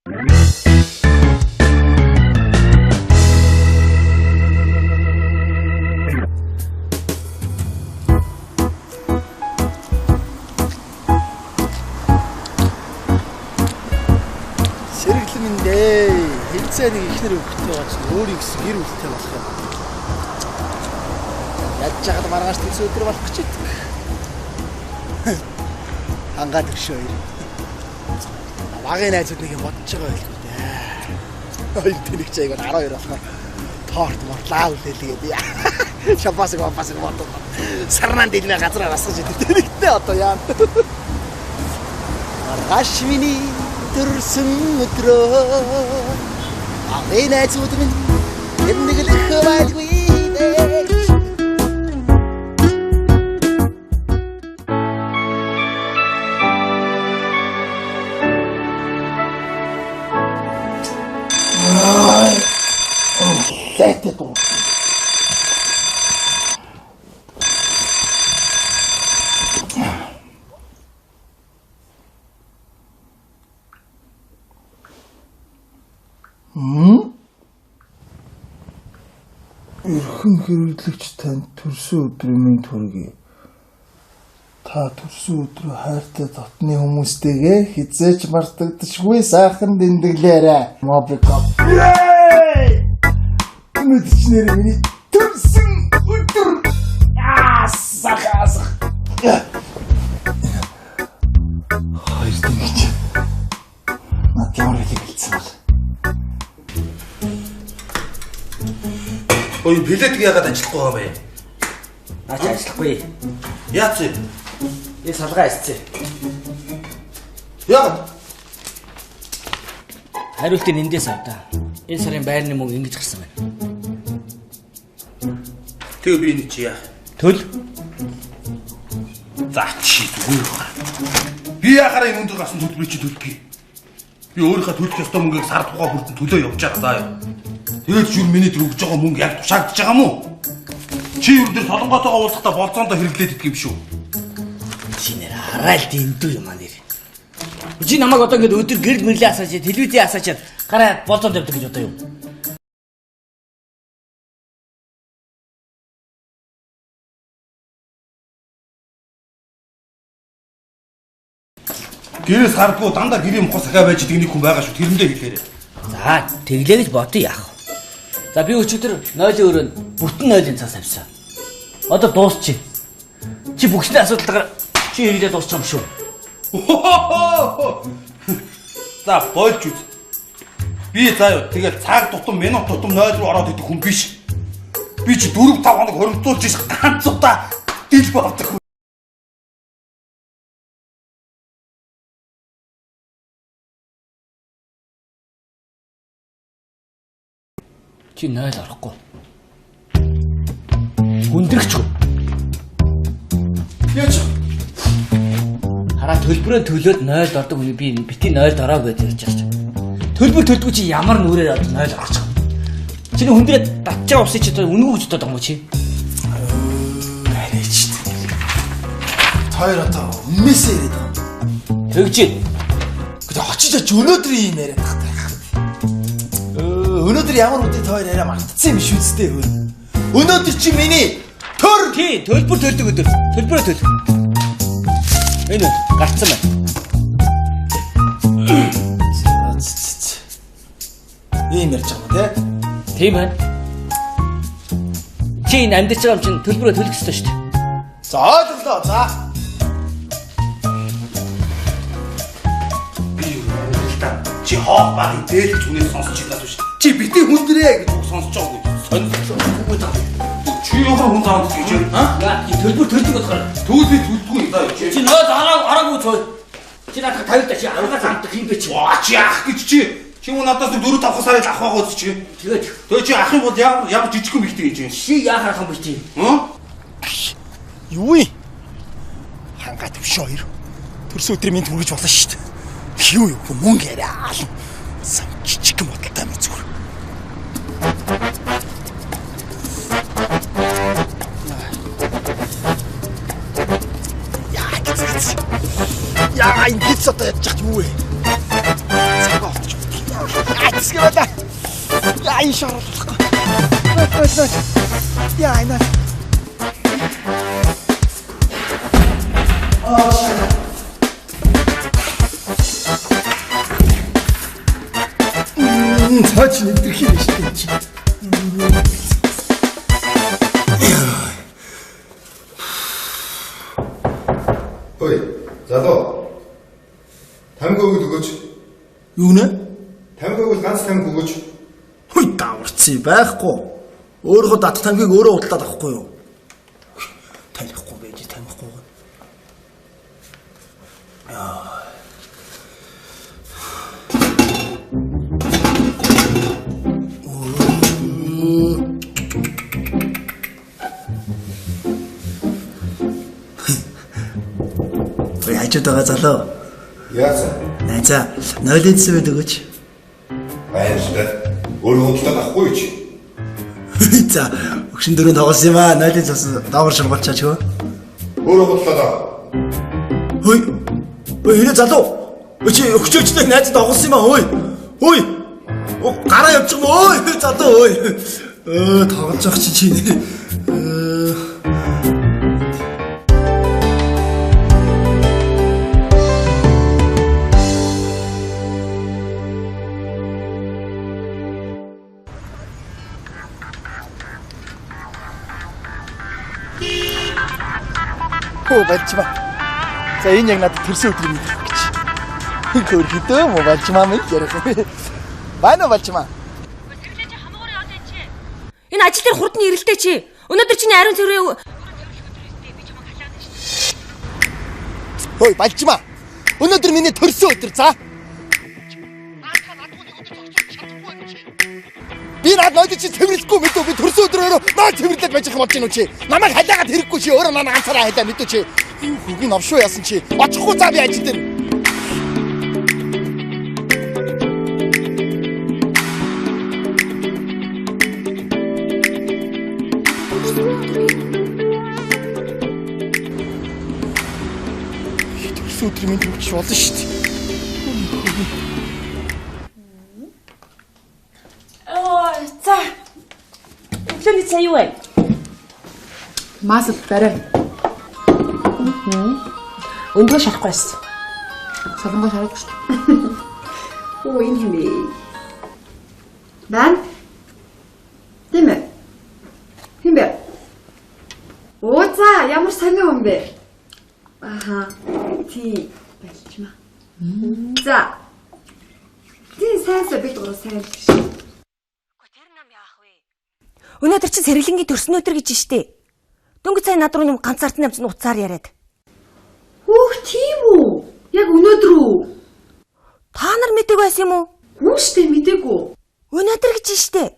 Сэргэлэмэндээ хэлцээ нэг ихнэр өвгтэй байгаа чинь өөрийн гэсэн гэр бүлтэй болох юм. Яаж жахад маргааш тийс өдөр болох гэж байна. Хангаад өгшөө. Багын найзууд нэг юм бодож байгаа байлгүй дээ. Хоёр тэнэг чайг 12 болохоор торт морлаа үлээлгээд. Шампасыг бодсон. Сарнан дэлнэ газар асгаж идэв тэнэгтэй одоо яа. Маргааш миний төрсөн өдрөө агын найзууд минь энэглэх байлгүй дээ. Лэтэй дуу. Өрхөн хэрэглэгч танд төрсөн өдрийн минь төргий. Та төрсөн өдрөө хайртай дотны хүмүүстэйгээ хизээч мартагдашгүй сайхан дэмдэглээрэй. Мобикоп. Өнөөдөр ч нэр миний төрсөн өдөр. Сахаас. Хайртай гэж. Над ямар хэлсэн бол. Ой, билетийг яагаад ажиллахгүй байгаа бэ? Наач ажиллахгүй. Яац вэ? Би салгаа хийцээ. Яагаад? Хариултын эндээс авдаа. Энэ сарын байрны мөнгө ингэж гарсан байна. Тэгээ би энэ чи яа? Төл. За чи зүгээр байна. Би яхаараа энэ өндөр гарсан төлбөрийг чи төлөхгүй. Би өөрийнхөө төлөх ёстой мөнгийг сар тухай бүрдэн төлөө явж байгаа заа юу. Тэгээд жүр миний төр өгж байгаа мөнгө яг тушаагдж байгаа мó? Чи юу нэр солонготойгоо уулзахдаа болцоондоо хэрэглээд идэх юм шүү. Чи нэр хараал дэндүү юм аа нэр. Чи намайг одоо ингэ өдөр гэрэл мэрлээ асааж, телевизээ асаачаад гараа болцоонд явдаг гэж одоо юу? Гэрээс хардгуу дандаа гэрийн мохор сахаа байж идэг нэг хүн байгаа шүү. Тэрэндээ хэлээрэй. За, тэглээ гэж бодё яах вэ? За би өчигдөр 0-ийн өрөөнд бүтэн 0-ийн цаас авсан. Одоо дуусчих. Чи бүгсний асуудалтайгаар чи хэрэглээд дуусчих юм шүү. За болж үз. Би заа юу тэгэл цаг тутам минут тутам 0 руу ороод идэх хүн биш. Би чи 4-5 хоног хоримтуулж ирэх ганц удаа дил болдог. Чи 0 орохгүй. Хүндрэгчгүй. Яач? Хараа төлбөрөө төлөөд 0 ордог хүний би бити 0 ороо гэж ярьж байгаа ч. Төлбөр төлдгүү чи ямар нүрээр одоо 0 орчих вэ? Чиний хүндрээ татчаа усыг чи үнэгүй гэж бодоод байгаа юм чи? Арайч. Хоёр одоо өмнөөсөө яриад байгаа. Тэгжээ. Гэхдээ очиж өнөөдөр юм яриад байгаа. Өнөөдөр ямар үдээ тоор яриа мартцсан юм шүү дээ. Өнөөдөр чи миний төр Тий, төлбөр төлдөг өдөр. Төлбөрөө төлөх. Энэ гарцсан байна. Ийм ярьж байгаа юм Тийм байна. Чи энэ амьдарч байгаа юм чинь төлбөрөө төлөх ёстой шүү дээ. За ойлголоо. За. Би юу та чи хоох багын дээр зүнээс сонсч идэх биш. Чи битээ хүндрээ гэж сонсож байгаа үү? Сонирхолтой таа. Чи ямар хүн таанд гэж байна? Яа, төлбөр төлдөг болохоор. Төлөв төлдгөө даа. Чи нөө араагүй цоо. Чи надад тавьда чи аргаа замдах юм бэ чи. Ваа чи ах гэж чи мөн надаас 4-5 сарыг авах байгаа үз чи. Тэгээ чи ах юм бол ямар жижиг хүн бихтэй гэж. Чи яахаа юм бэ чи? Юу юм? Хангаа төвшөө хоёр. Төрсөн өдрийн минь түргэж болно шүү дээ. Юу мөнгө яриа. Сан жижиг юм бодолтой юм зүгээр. Яа, ингэж одоо ядчих юу вэ? Цагаа олдож байна. яваа. Яа иш оруулахгүй. Яа энэ. Цаач нэвтрэх юм шүү дээ. Ой, залуу. Тамиг өгөөч. Юу нэ? Тамиг өгвөл ганц тамиг өгөөч. Хүй даварцсан байхгүй. Өөрөө дат тамгийг өөрөө удаад авахгүй юу? Танихгүй байж танихгүй. Хажууд байгаа залуу. Яасан? Найзаа, нойлын цэвэд өгөөч. Баярлалаа. Өөрөө худалдаад авахгүй юу чи? За, өгшин дөрөв тоглосон юм аа. Нойлын цас доогор шургуулчаач хөө. Өөрөө худалдаад ав. Хөөе. Хөөе залуу. Чи өгчөөчтэй найзад тоглосон юм аа. Хөөе. Хөөе. Гараа явчих юм өө. Залуу хөөе. Тоглож явах чи. Балчма. За энэ яг надад төрсөн өдрийг мэдэх гэж. Хөр хөдөө мо балчма минь ярих. Байна уу балчма? Энэ ажил дээр хурдны ирэлтэй чи. Өнөөдөр чиний ариун цэврээ Хөөе балчма. Өнөөдөр миний төрсөн өдөр за. Би над ноёд чи цэвэрлэхгүй мэдүү би төрсөн өдрөөрөө наа цэвэрлээд байж байгаа болж гинүү чи. Намайг халиагаад хэрэггүй чи өөрөө надад ганцаараа халиа мэдүү чи. Хүүгийн овшоо яасан чи. Очихгүй заа би ажил дээр. Төрсөн өдрийн минь төгч болно шүү дээ. За. Өглөөний цай юу вэ? Масад барай. Өндгөө шалахгүй байсан. Солонгой шараад шүү дээ. Оо энэ юм бэ? Бан? Тийм ээ. Тийм бэ? Оо за ямар сонио юм бэ? Аха. Тий байлчмаа. За. Тий сайнсаа бид гурав сайн л шүү. Өнөөдөр чи сэргэлэнгийн төрсөн өдөр гэж штэ. Дөнгөж сая над руу юм ганцаард навцны уцаар яриад. Хөөх тийм үү? Яг өнөөдөр үү? Та нар мэдээг байсан юм уу? Гүн штэ мдэггүй. Өнөөдөр гэж штэ.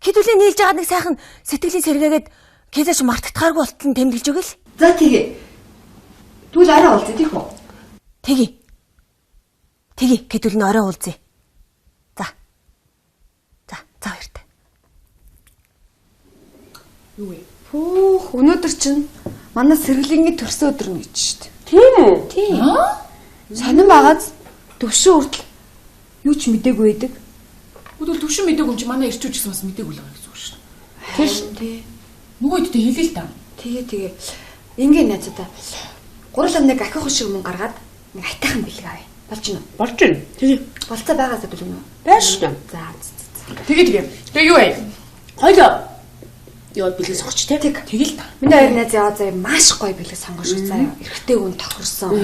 Хэдүүлээ нийлж байгаа нэг сайхан сэтгэлийн сэргээгээд кезээш мартагдахааргүй болтол тэмдэглэж өгөл. За тэгээ. Түл арай уулзъя тийх үү? Тэги хэдүүл нь орой уулзъя. За хоёртай. Юу вэ? Хөөх өнөөдөр чинь манай сэргэлэнгийн төрсөн өдөр нь гэж штэ. Тийм үү? Тийм. Сонин байгааз төвшин хүртэл юу ч мдэггүй байдаг. Өдөр төвшин мдэггүй юм чи манай ирчүүч гэсэн бас мдэггүй л байгаа гэсэн үг шүү дээ. Тийм шүү дээ. Нөгөө хэд хэлээ л та. Тэгээ. Ингээ найзуудаа. Гурал нэг ахих шиг юм гаргаад нэг айтайхан бэлэг авъя. Болж гинэ. Болж байна. Тэгээ. Болцоо байгаасаа дүлгэнэ. Байж шүү. За. Тэгээ юу вэ? Хоёлоо. Яа бэлэг сонгоч те. Тэгэл та. Миний хоёр найз яваа заяа маш гоё бэлэг сонгош заяа. Эрэгтэй хүн тохирсон.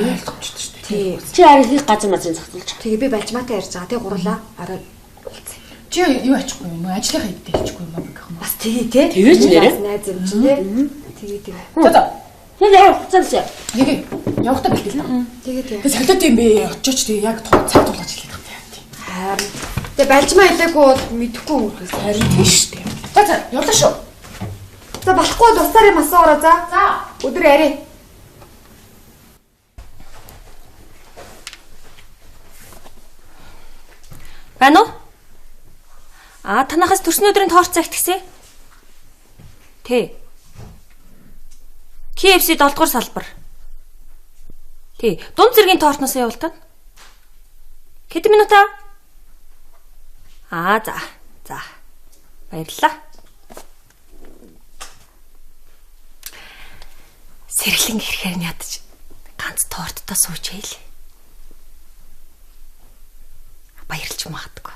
Тий. Чи арай их газар мазын зохицуулж. Тэгээ би бажмаатай ярьж байгаа. Тэгээ гурлаа орой уулзъя. Чи юу ачихгүй юм уу? Ажлынхаа хэдтэй хийчихгүй юм аа гэх юм. Бас тэгээ те. Тэгэж нэрээ. Найз юм чи те. Тэгээ. За. Яг яа хуцаалсаа. Тэгээ. Явахтаа бэлтгэл та. Тэгээ. Тэгээ солиот юм бэ? Очооч тэгээ яг цаг тулгаж хэлээд байгаа тийм. Харин. Тэгээ бажмаа хэлээгүй бол мэдэхгүй хүмүүс. Харин тийм шүү дээ. За явлаа шүү. За болохгүй бол устаар юм асуу ороо за. За. Өдөр ярий. Байна уу? Танахаас төрсөн өдрийн торч загтгсэ. Тий. KFC 7 дугаар салбар. Тий. Дунд зэргийн тортноос явуултаа. Хэдэн минута? За. Баярлалаа. Сэргэлэн ирэхээр нь ядаж ганц торттой суучээ л. Баярлж магадгүй.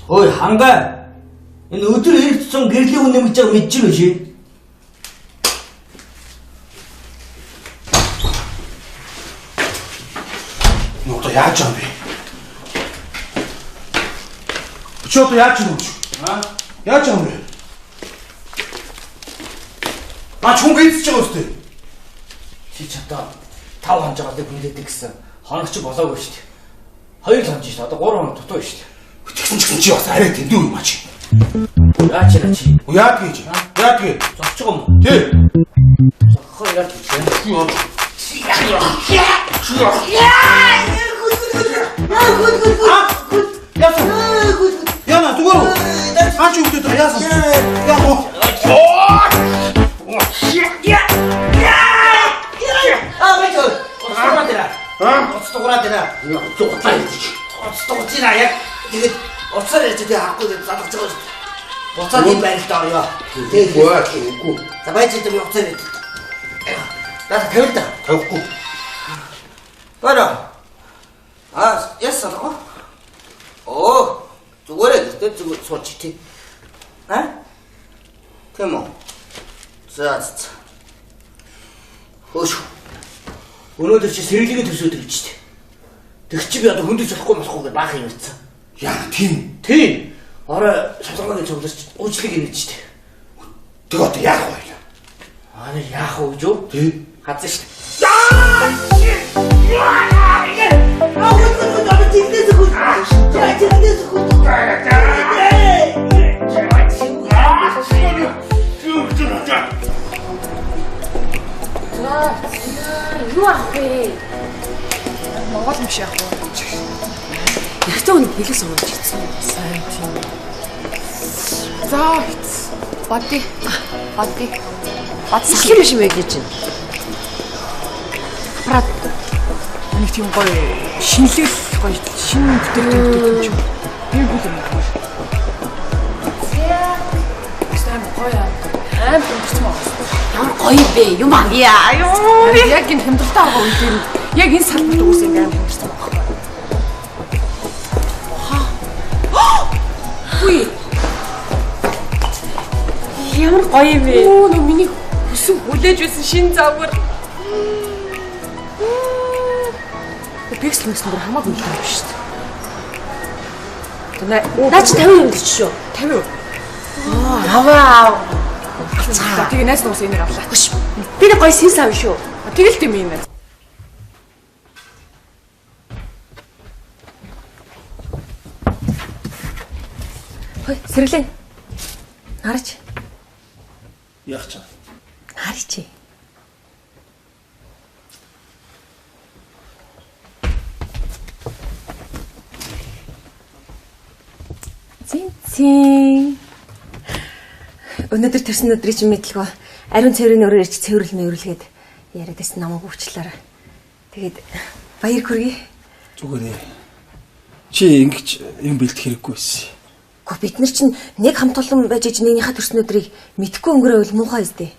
Ой хангай. Энэ өдөр ирэх тусам гэрлийн хүн нэмж байгааг мэдэж байна чи. Одоо яаж юм бэ? Чи одоо яаж юм бэ? Яаж юм бэ? Хүн гүйцэж байгаа үстэй. Чи одоо 5 хоног жагаад хүндэдэг гэсэн хоногч болоогүй шүү дээ. 2 хоног шүү дээ. Одоо 3 хоног дутуу шүү дээ. Тэгсэн чинь чи бас арай тэндүү юм аа чи. Яаж чи? Яад гэж? Яад гэж? Зогч юм. Тий. Зогхоо яад гэж? Яна зүгээр үү? Аач үгтэй та яасан? Яах вэ? Оцтогцина яг тэгээд уцаар ярьж байгаа хахгүй залгаж байгаа шүү. Уцаар юм байна л даа ёо. Үгүй. За байж дээ би уцаар ярьж. Даа тавил да. Тавихгүй. Бара. Ясаа. Зүгээр л зүгээр сууч тий. Тэм үү. За. Хөөш. Өнөөдөр чи сэргэлгээ төсөөд гэж тий. Тэг чи би одоо хөндөж болохгүй болохгүй гэж баах юм ийцэн. Яа тийм. Тийм. Орой шалгааны цугларч уучлыг ирэж штэ. Тэг одоо яах вэ? Яах вэ юу? Тий. Хазсан штэ. Юу ах вэ? Монгол юм шиг яах вэ? Ягтай өнөд билээс оруулж ирсэн. Сайн тийм. За, бади. Бадсах юм шиг байж чинь. Аппарат. Нэг тийм гоё шинэлэл гоё шинэ бүтээгдэхүүн юм. Би бүл юм байна. Сайн гоё аим бүтсэн байна. Ямар гоё бэ? Юм аа. Яг энэ хямдалтай байгаа үе дээр яг энэ сард уус ингэ аим бүтсэн байна. Үгүй. Ямар гоё юм бэ? Нөө миний хүсэн хүлээж байсан шинэ загвар. Пиксел мөсөн дээр хамаагүй л юм шүү дээ. Наач 50 юм гэж шүү. 50. Аваа. Тэгээ найс нуус энийг авлаа. Хүш. Би нэг гоё сэнс аав шүү. Тэгэл тийм юм байна. Хөөе, сэрлээ. Хараач. Яах ч. Хараач. Зин. Өнөөдөр төрсөн өдрийн чинь мэдлгүй. Ариун цэврийн өрөөр ирж цэвэрлээд яриад байсан намайг өвчлөөр. Тэгээд баяр хүргэе. Зүгээр ээ. Чи ингэж юм бэлдэх хэрэггүй байсан. Гэхдээ бид нар чинь нэг хамт олон байж иж нэгнийхээ төрсөн өдрийг мэдгүй өнгөрөөл муухай өстэй.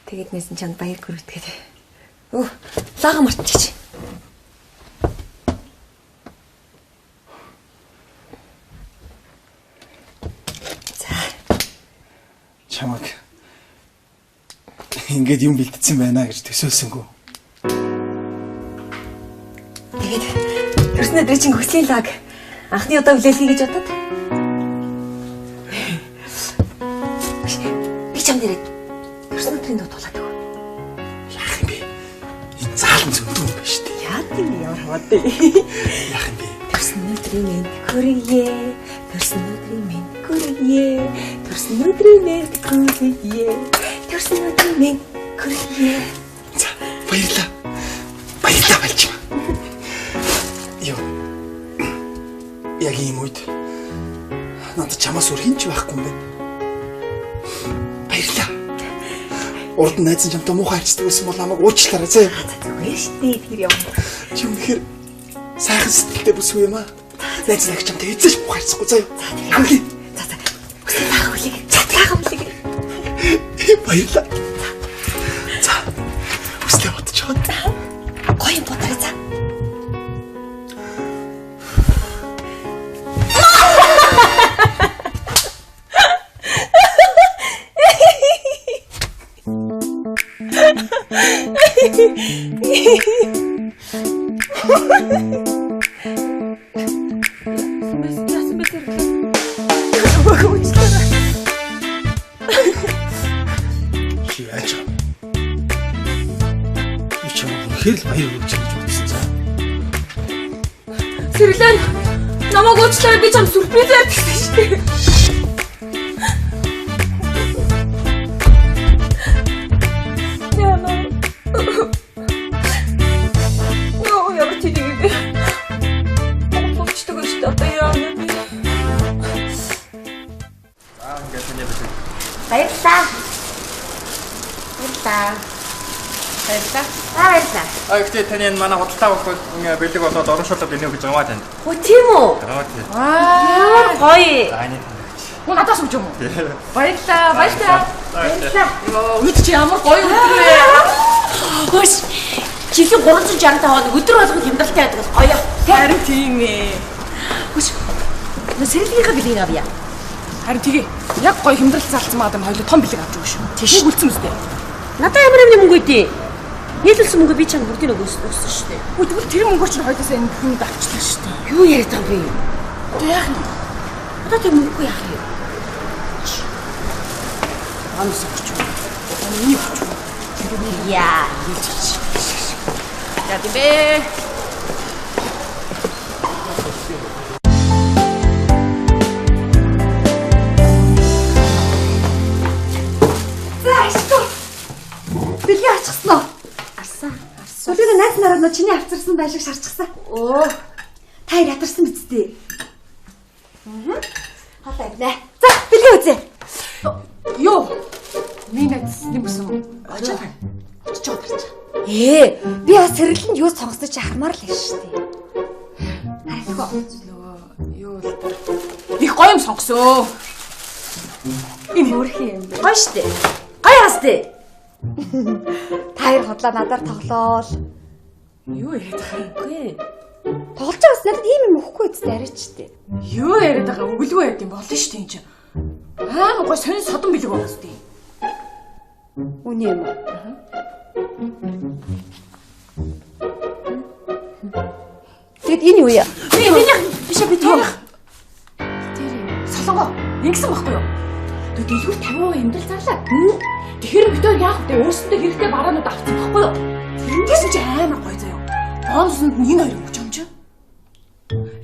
Тэгээд нэсэн чанд баяр хүргэдэг. Өө, лага мартчих. Чамаг ингээд юм бэлдсэн байна гэж төсөөлсөнгөө. Тэгээд төрсөн өдрийн чинь хөслийн лаг анхны удаа хүлээлгий гэж бодоод. Би чам дээрээ төрсөн өдрийн дуу туулаад өгөө. Яах юм бэ? Энэ заалан зөндөө юм байна шүү дээ. Яа тийм ямар хаваатай. Яах юм бэ? Төрсөн өдрийн мэнд хүргье. Төрсөн өдрийн мэнд хүргье. Төрсөн өдрийн мэнд хүргье. Төрсөн өдрийн мэнд хүргье. За, баярлаа. Баярлаа болж байна. Йоо. Яг ийм үед надад чамаас өөр хинч байхгүй юм байна. Баярлаа. Урд нь найз чамтай муухай харьцдаг байсан бол намайг уучлаарай зэ. Зүгээр шүү дээ тэр юм. Чи үнэхээр сайхан сэтгэлтэй бүсгүй юм аа. Найз яг чамтай эзэж муухай харьцахгүй заяа. Амли. За. Үгүй бахуулиг. Цаатайхан үлэг. Баярлаа. За. Үстэй бодчихоо. Гоё бодроо за. Чи яаж байгаа? Би чамд үнэхээр л баяр өгч гэж бодсон за. Сэрлэн намайг уучлаарай би чам сүрприз ярьдагсан шүү дээ. Гэхдээ таны энэ манай худалдаа авах бэлэг болоод оруулаад байна гэж байгаа танд. Оо тийм үү? Тийм. Ямар гоё. Зааны. Гоо надаас өгч юм уу? Баярлаа. Баярлалаа. Үд чи ямар гоё өдөр вэ? Хөөс. Жилийн 365 хоног өдөр болгон хямдалтай байдаг бол гоё. Харин тийм ээ. Хөөс. Сэрлийнхаа бэлгийг авъя. Харин тэгээ. Яг гоё хямдралт залцсан маад юм хоёул том бэлэг авч өгөө шүү. Тийш үлдсэн үстэй. Надаа ямар юм мөнгө өгдөө. Нийлүүлсэн мөнгө би чам бүгдийг өгсөн шүү дээ. Үгүй тэгвэл тэр мөнгөөр чинь хоёулаа энэ бүхэнд авчлаа шүү дээ. Юу яриад байгаа юм бэ? Тэг яах юм? Одоо тэр мөнгөгүй яах юм? Амс өгч үү. Энийг өгч үү. Яа. За тийм. Бэлгийн арчсан уу? Арсан. Өглөө найз нараад чиний авцарсан байшиг шарчихсан. Оо. Та яар ядарсан биз дээ. Халаа ивнэ. За, бэлгийн үзье. Юу? Минийс нэмсэн үү? Очоо. Би бас сэрлэнд юу сонгосон чи ахмаар л байна шүү дээ. Нөгөө юу л их гоё юм сонгосоо. Энэ өөрхий юм бэ? Гоё штэ. Гоё хастэй. Та хоёр хотлоо надаар тоглоол. Юу яриад байгаа юм бэ? Тоглож байгаас надад ийм юм өгөхгүй үстэй арайч штэ. Юу яриад байгаа өгөлгүй байд юм болно шүү дээ энэ чинь. Аим гой сонир содон бэлэг байна үстэй. Үний юм уу? Тэгэд энэ юу яа? Бишээ би тэр солонгоо ингэсэн байхгүй юу? Тэг дэлгүүр 50% хэмдэл зарлаа. Тэгэхээр битээр яах вэ? Өөрсөндөө хэрэгтэй бараанууд авсан байхгүй юу? Тэндээс чи амар гоё заяа. Бонуснд нь энэ хоёр өгч юм чи.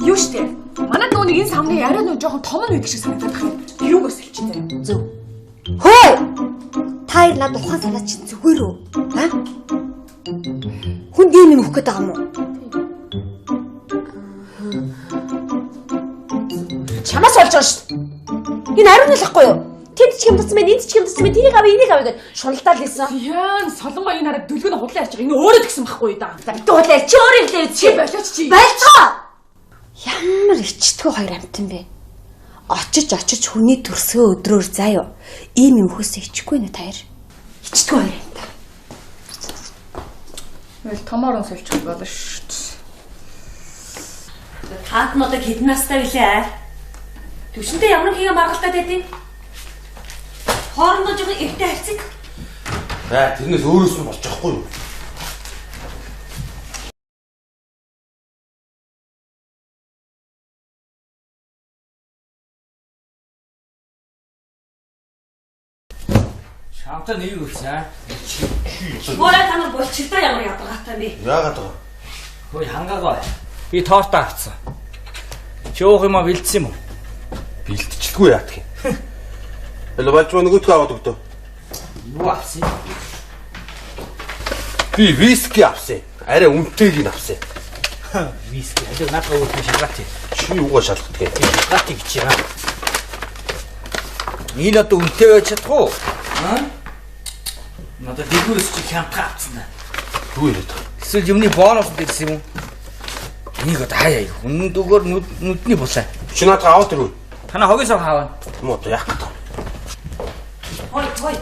Юу штэ? Манай нөгөө нэг энэ самны яриа нөгөө жоохон том нь байдаг шиг санагдаад байна. Тэрүүгөөс л чи заяа. Зөв. Хөөе! Та хоёр надад ухаан санаа чинь зүгээр үү? Аа? Хүн ийм юм өгөх гээд байгаа юм уу? Чамаас олж байгаа шүү. Энэ ариун ялахгүй юу? Тэнд ч хэмдсэн байна, энд ч хэмдсэн байна. Тэрийг авъя, энийг авъя гэж шуналдаал хэлсэн. Яа, солонгоо энэ хараад дүлгэн худлаа ярьж байгаа. Энэ өөрөө тэгсэн байхгүй юу да. Битүү худлаа чи өөр юм лээ. Чи болооч чи. Байлцгаа. Ямар ичтгүү хоёр амтан бэ? Очиж хүний төрсгөө өдрөөр заяа. Ийм юм өгөхөөс ичгүй нэ та хоёр. Ичтгүү хоёр амтан. Мэл томорон сольчих болно шүү дээ. Таат нь одоо хэдэн настай билээ? Түвшинтэй ямар нэгэн маргалтай байдیں۔ Хоорондоо жоохон эвтэй харьцаг. За тэрнээс өөрөөс нь болж байгаа хгүй юу? Шамтаа нэг үрсэн. Морай танаар болчихдоо ямар ядаргаатай юм бэ? Яагаад байгаа? Хөөе хангаагаа. Би тоортоо авцсан. Чи уух юм а бэлдсэн юм уу? Бэлтчихлгүй яах юм. Элэ балчмаа нөгөөдгөө аваад өгдөө. Юу авсан? Би виски авсан. Арай үнэтэйг нь авсан. Виски. Алиг надад өөрөөр шалгаатай. Чи юугаар шалгах вэ? Шалгаатыг гэж яа. Энэ одоо үнэтэй байж чадах уу? Аа? Надад дэлгүүрээс чи хямдхан авцсан да. Юу яриад байгаа? Эсвэл юмны бонус дэрсэн юм уу? Энийг одоо хаяа. Үнэн дөгөр нүдний булаа. Чи надад аваад ирвэ. Танаа хогёс ав хаавна. Юм одоо яах гээд. Хой.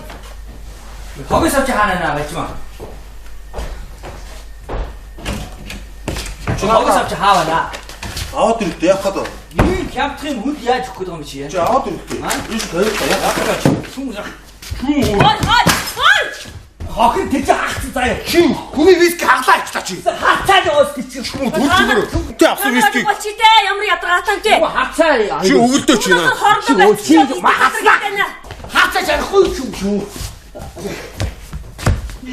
Хогёс авч хаана наа бачмаа. Чи хогёс авч хаавна. Аваад ирвэ яах гээд. Ийм хямдхан хүнд яаж өгөх гээд байгаа юм чи яа? Чи аваад ирвэ. Юу ч тавьж яах гээд. Хой. Хохин тэгж ахсан заяа. Чи хүний виски хаглаа ичлаа чи. Хацаад яваас тийч юм. Тэ авсан виски. Чи тэ ямар ядаргаатай вэ? Хацаа. Чи өгөлдөө чи наа. Чи хацаа жарахгүй шүү.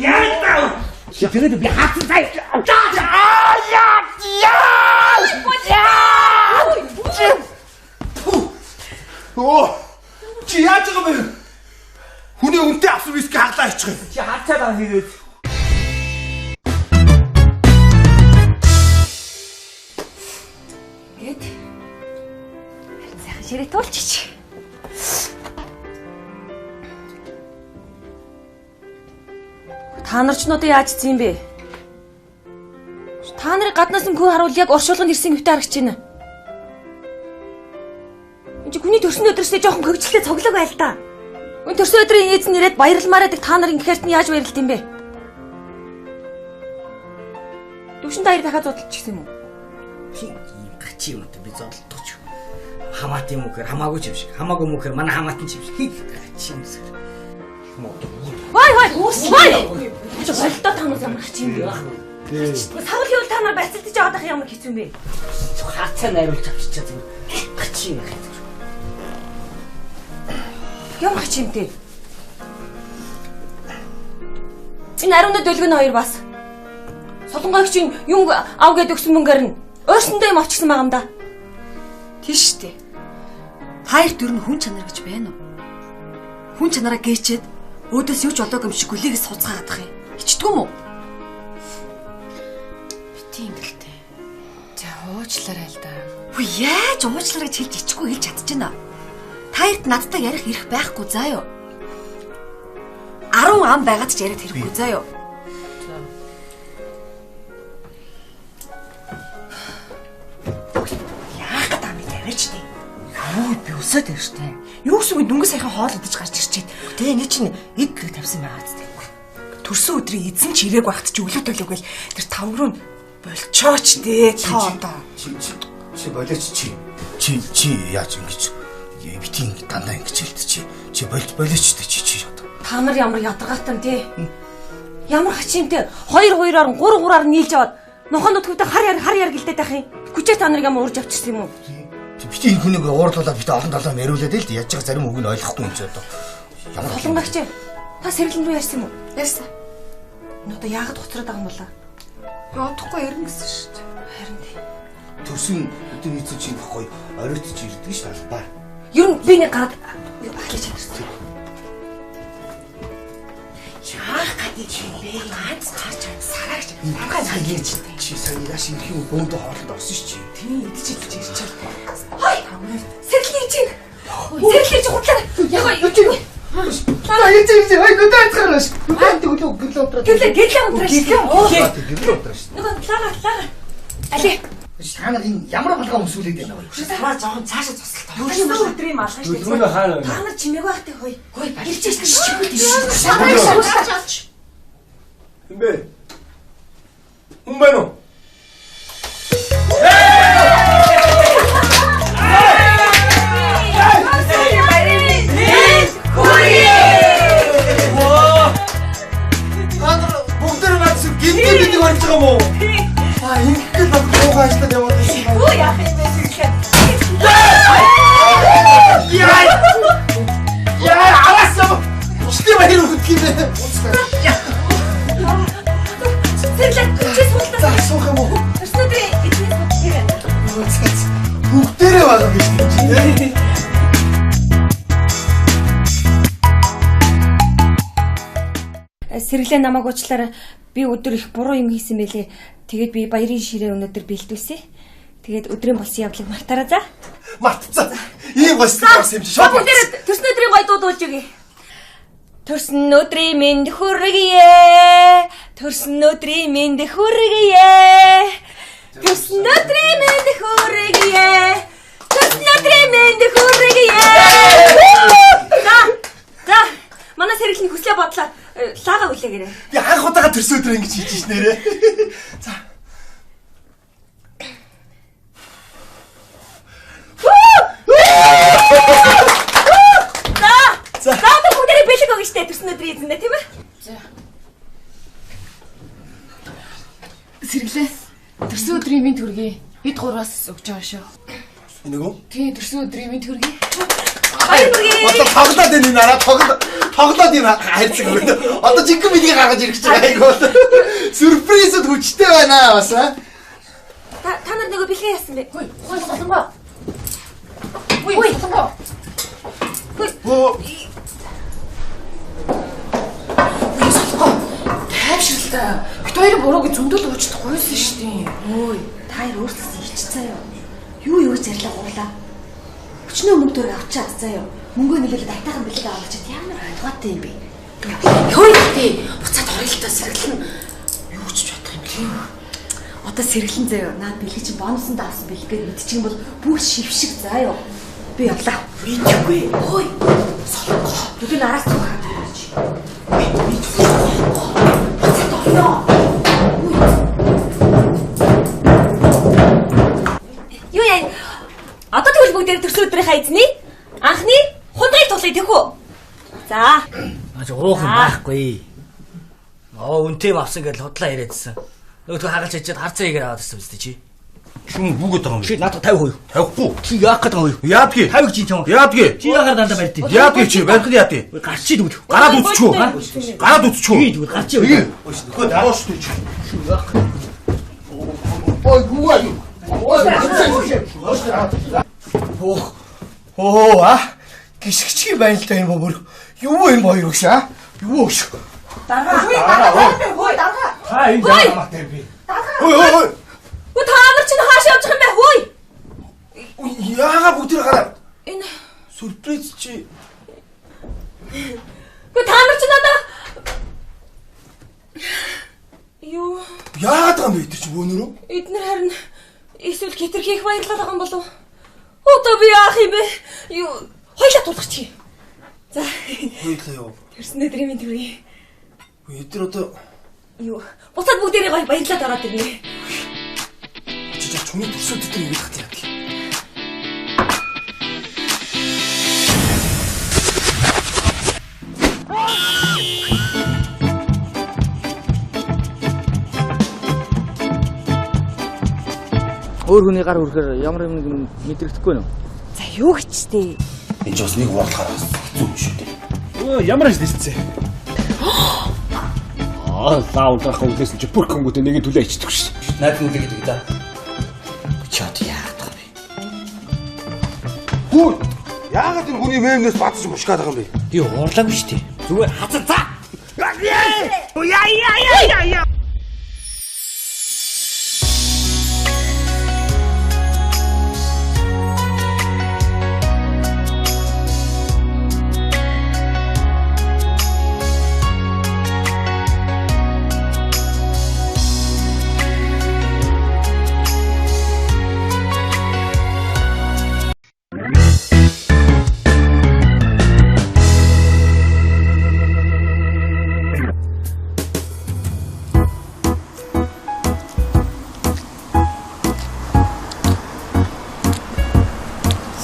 Яа. Чи тэгээд би хацсан заяа. Оо. Чи яаж байгаа бэ? Хүний үнтэй авсан виски хаглаа ичих. Чи хацаад байгаа хийгээд. Гэт. Сайхан ширээ туулчих. Та нар ч надад яаж ийцэн юм бэ? Та нарыг гаднаас нь хөө харуул яг оршуулганд ирсэн хөвтэй харагч байна. Энд чи хүний төрсөн өдрөөсөө жоохон хөвчлээ цоглог байл та. Өн төрсөн өдрийн эзэн ирээд баярламаар байдаг та нар ингэхээрт нь яаж баярлт юм бэ? Төвшин даяар дахиад зодтолч гисэн юм уу? Чи гачи юм би зодтолч. Хамаат юм уу гэхээр хамаагүй ч юм шиг. Хамаагүй юм гэхээр манай хамаатан ч юм шиг. Гачи юм шиг. Вай. Чи болтоо та нар ямар гачи юм бэ? Савлын үл та нар бацилдаж яваад ах ямар хэцүү юм бэ? Хацаа найруулж авчичаа зүгээр. Гачи юм. Ямар гачи юм бэ? Энэ ариунд дөлгөн хоёр бас. Солонгойч юм ав гээд өгсөн мөнгөөр нь өөрсөндөө юм авчихсан байгаа юм да. Тийш штэ. Хоёр төр нь хүн чанар гэж байна уу? Хүн чанараа гээчээд өөдөөс юу ч олоогүй юм шиг гүлийг суцгаадаг юм. Ичдэггүй юм уу? Тийм гэлтэй. За уучлаарай л да. Хөө яаж уучлаарай гэж хэлж ичгүй хэлж чадчихна. Таярт надтай ярих эрх байхгүй заа юу? 10 ам байгаад ч яриад хэрэггүй заа юу? Яах гэдэг юм бэ тавьж тий. Юу би өсөд байна штэ. Юу гэсэн үг дүнгийн саяхан хоол идэж гарч ирчээд. Тэ энэ чинь эд гэлэг тавьсан байгаа зү. Төрсөн өдрийн эзэн ч ирээг багт чи өлөг төлөөгөл тэр тавруу нь болчооч дээ та одоо. Чи болооч чи. Чи яаж ингэж битгий ингэ дандаа ингэж хэлдэг чи болооч дээ чи одоо. Та нар ямар ядаргаатай тий. Ямар хачимтэй 2-2-оор 3-3-аар нийлж аваад нохонод хөвдө хар яр гэлдээд байх юм. Хүчээр та нарыг ямар урж авчихсан юм уу? Битгий энэ хүнийг уурлуулаад битээ олон талаар яриулаад л яаж байгаа зарим үг нь ойлгохгүй юм чи одоо. Ямар солонгойч та сэрлэн рүү ярьсан юм уу? Ярьсан. Энэ одоо яагаад гоцроод байгаа юм болоо? Бодохгүй ярина гэсэн шүү дээ. Харин тий. Төрсөн өдөр эзэн чинь гоё оройтж ирдэг ш талбаар. Ер нь би нэг гараад ахлаж чадсан. Яах гэдэг юм бэ? Ганц гарч сараагч хамгаа цагийж Чи сайн яаш ирэх юм бөөндө хоолнд орсон ш чи. тийм идчихэж ирчихэл. Хой. Сэрлэн чинь. Сэрлэн чи хутлаа. Ягаа юу ч юм. Та яцээ хой гүдээ ацгаараш. Гүдээ гэлээ утраа. Гэлээ унтраа. Гэлээ утраа ш. Нөгөө лага. Али. Та нар энэ ямар балгаа өмсүүлээд байна вэ? Сараа жоохон цаашаа цусгалт. Төрсөн өдрийн малгай шүү дээ. Дөрмөө хаана вэ? Та нар чимээг байхтай хой. Хой ирчихэж шүү. Юм бэ? Хүн байна уу? Бүгдээр бацсан гинтээ бидэг орж байгаа мó? Ингээд баг гоогаа ажиллаад яваад байсан юм. Өө яах юм бэ сэрхээ. Яа, аваасаа. Шти баяр өгөх юм бэ? Сэрлэн чи суултаа. Асуух юм уу? Төрсөн өдрийн эцэг Бүгдээрээ байгаа гэж тийм. Сэрлэн намайг уучлаарай. Би өдөр их буруу юм хийсэн байлээ. Тэгээд би баярын ширээ өнөөдөр бэлдүүлсэн. Тэгээд өдрийн болсон явдлыг мартаарай за. Мартцаа. Ийм гоёстой болсон юм чи шууд. Бүгдээр төрсөн өдрийн гоё дуудуулж өгье. Төрсөн өдрийн минь хүргэе. Төрсөн өдрийн минь хүргэе. Төрсөн өдрийн минь хүргэе. Төрсөн өдрийн минь хүргэе. За. Манай сэргэлний хүслээ бодлоо. Лаага хүлээгээрэй. Би анх удаага төрсөн өдөр ингэж хийж ш нэрээ. За. За бүгдээрээ бэлэг өгнө штэ төрсөн өдрийн эзэндээ тийм ээ? За. Сэргэлээ. Төрсөн өдрийн минь төргий. Бид гурваас өгч байгаа шүү. Энэ үү? Тий, төрсөн өдрийн минь төргий. Баяр хүргэе. Одоо тоглоод энэ нараа тоглоод энэ хайрцаг өгнө. Одоо жинхэнэ билгийг гаргаж ирэх гэж байгаа айгуу. Сюрпризд хүчтэй байна бас аа. Та нар нөгөө бэлгээ яасан бэ? Хөөе, солонгоо. Хөөе, солонгоо. Тайвшралтай. Бид хоёрын бурууг зөндөл уучдах гойсон шүү дээ. Ой, та хоёр өөрсдөө илчцээ юу? Юу гэж ярьлаа гурлаа. Өчнөө мөнгө төр авчаа заа юу? Мөнгөө нэгэлээд айтаахан бэлэг авалчаад ямар хатгаатай юм бэ? Хөөе, тий. Буцаад хорёлтой сэргэлэн юу ч бодох юм бэ? Одоо сэргэлэн заа юу? Наад бэлэг чинь бонусанд авсан бэлгээр мэдчих юм бол бүх шившиг заа юу? Би явлаа. Видеогүй. Хөөе. Солонгоо. Бүгд араас цуг хаад байж. Юу яа? Одоо тэгвэл бүгд төрсөн өдрийнхаа эзний анхны хундрыг тулъя тэхүү. За. Аж уухан байхгүй. Үнтэй авсан гэж худлаа яриадсэн. Нөгөөдгөө хагалж ичээд харцаа игээр аваад ирсэн биз дээ чи. Шүн бүгд байгаа юм. Чи надад 50%. 50%. Чи яах гэдэг юм бэ? Яадгийг. 50 чинь чам. Яадгийг. Чи яагаар дандаа барьдیں۔ Яадгийг чи барихд яадгийг. Гарчи дүүл. Гараад үтчихүү. Гараад үтчихүү. Чи дүүл гарчи үү? Нөхөө даваач дүүч. Ой гуай. Оо гисгчгийн байналтай энэ бомөр. Юу энэ хоёр өгш аа? Юу өгш? Дарга. Хөөе дарга. Та энэ яамаатай би. Ой. Та нар чинь хаашаа явж байгаа юм бэ? Хөөе. Яага бүгд гараа. Энэ сюрприз чи. та нар чинь надаа юу? Яагаад байгаа юм бэ тэр чи бөөнөрөө? Эднэр харин эсвэл хэтэр хийх баярлаад байгаа юм болов уу? Одоо би яах юм бэ? Юу? Хойлоо тулгачих. За. Хоёлаа яв. Төрсөн өдрийн минь төргий. Эдгээр одоо Юу? Буцаад бүгдээрээ баярлаад ороод ирнэ. чи чуны төрсөн өдөр ингэж хат яа. Өөр хүний гар хүрхээр ямар юм мэдрэгдэхгүй нөө. За юу гэчтэй? Энд ч бас нэг уурлахаар хэцүү юм шүү дээ. Өө ямар ажил хийсэн. Лаун гахаа үлээсэн чи бүр хөнгөтэй нэг төлөө ичдэг ш. Найд нүлээ гэдэг да. Чот яагаад вэ? Хүү. Яагаад энэ хүний мемнээс бацж мушгаад байгаа юм бэ? Би уурлаагүй шүү дээ. Зүгээр хацаа за. Яа.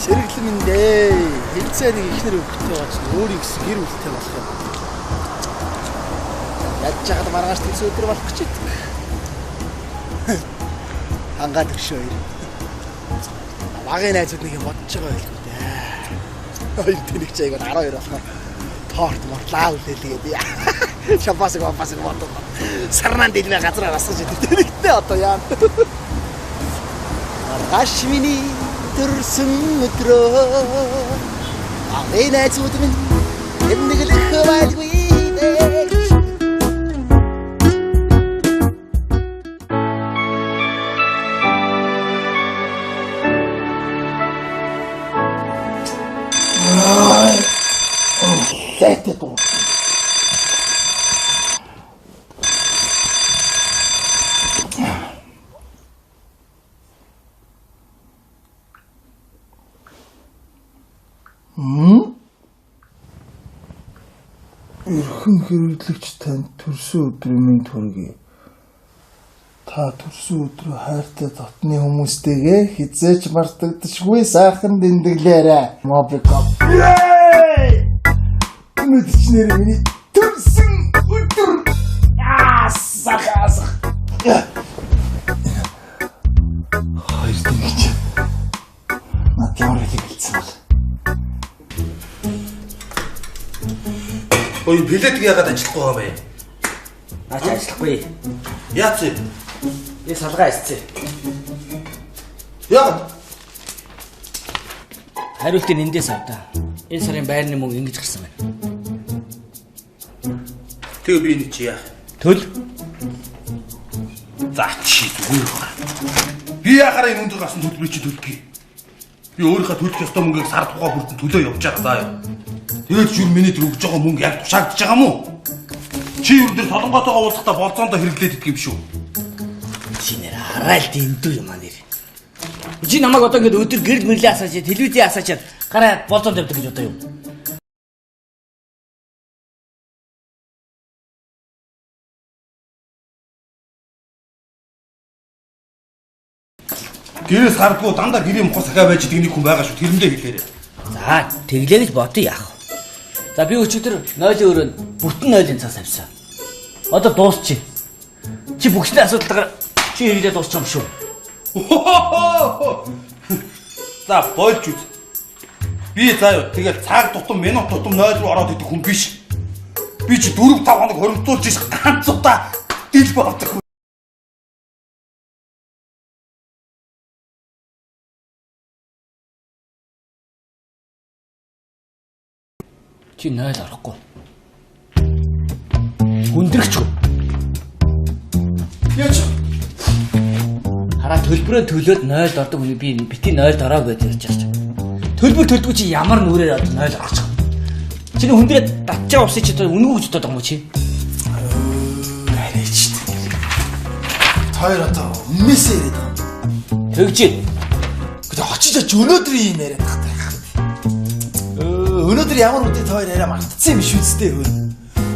Сэргэлэмэндээ хэлцээ нэг ихнэр өвгтэй байгаа чинь өөрийн гэсэн гэр бүлтэй болох юм. Яаж жахад маргааш тийс өдөр болох гэж байна. Хангаад өгшөө. Багын найзууд нэг юм бодож байгаа байлгүй дээ. Хоёр тэнэг чайг 12 болохоор торт морлаа үлээлээ би. Шампасыг бодсон. Сарнан дэлнэ газар асгаж идэв. Тэнэгтэй одоо яа. Маргааш миний төрсөн өдрөө агын найзууд минь энэглэх байлгүй Sättet då. Эрхэм хэрэглэгч танд төрсөн өдрийн мэнд хүргэе. Та төрсөн өдрөө хайртай дотны хүмүүстэйгээ хизээч мартагдашгүй сайхан дэмдэглээрэй. Мобикоп. Өнөөдөр ч нэр миний төрсөн өдөр. Сахаас. Хайр дэмэгч. Над ямар хэлсэн бол. Ой, билетийг яагаад ажиллахгүй байгаа юм бэ? Наач ажиллахгүй. Яац вэ? Би салгаа хийцээ. Яагаад? Хариултын эндээс авдаа. Энэ сарын байрны мөнгө ингэж гарсан байна. Тэгээ би энэ чи яа? Төл. За чи зүгээр байна. Би яахаар энэ өндөр гарсан төлбөрийг чи төлөхгүй. Би өөрийнхөө төлөх ёстой мөнгийг сар тухай бүрдэн төлөө явж байгаа заа юу. Тэгээд ч юу миний төр өгж байгаа мөнгө яг тушаагдж байгаа мó? Чи юу дээр толонгоотойгоо уулзахдаа болцоондоо хэрэглээд идэх юм шүү. Чи нэр хараал дэндүү юм аа нэр. Чи намайг одоо ингэ өдөр гэрэл мэрлээ асааж, телевизээ асаачаад гараа болцоонд явдаг гэж одоо юу? Гэрээс хардгуу дандаа гэрийн мохор сахаа байж идэг нэг хүн байгаа шүү. Тэрэндээ хэлээрэй. За, тэглээ гэж бодё яах вэ? За би өчигдөр нойлын өрөөнд бүтэн нойлын цаас авсан. Одоо дуусчих. Чи бүгсний асуудалтайгаар чи хэрэглээд дуусчих юм шүү. За болж үз. Би заа юу тэгэл цаг тутам минут тутам нойл руу ороод идэх хүн биш. Би чи 4-5 хоног хоримтлуулж ирэх ганц удаа дил болдог. Чи нойл орохгүй. Хүндрэгчгүй. Яач? Хараа төлбөрөө төлөөд нойлд ордог хүний би бити нойлд ороо гэж ярьж байгаа ч. Төлбөр төлдгүү чи ямар нүрээр одоо нойл орчих. Чиний хүндрээ татчаа усыг чи үнэгүй гэж боддог юм уу чи? Арайч. Тойр одоо өмнөөсөө яриад байгаа. Тэгжээ. Гэтэ очиж оч өнөөдөр юм яриад байгаа. Өнөөдөр ямар үдээ тойр яриа мартцсан юм шүү дээ.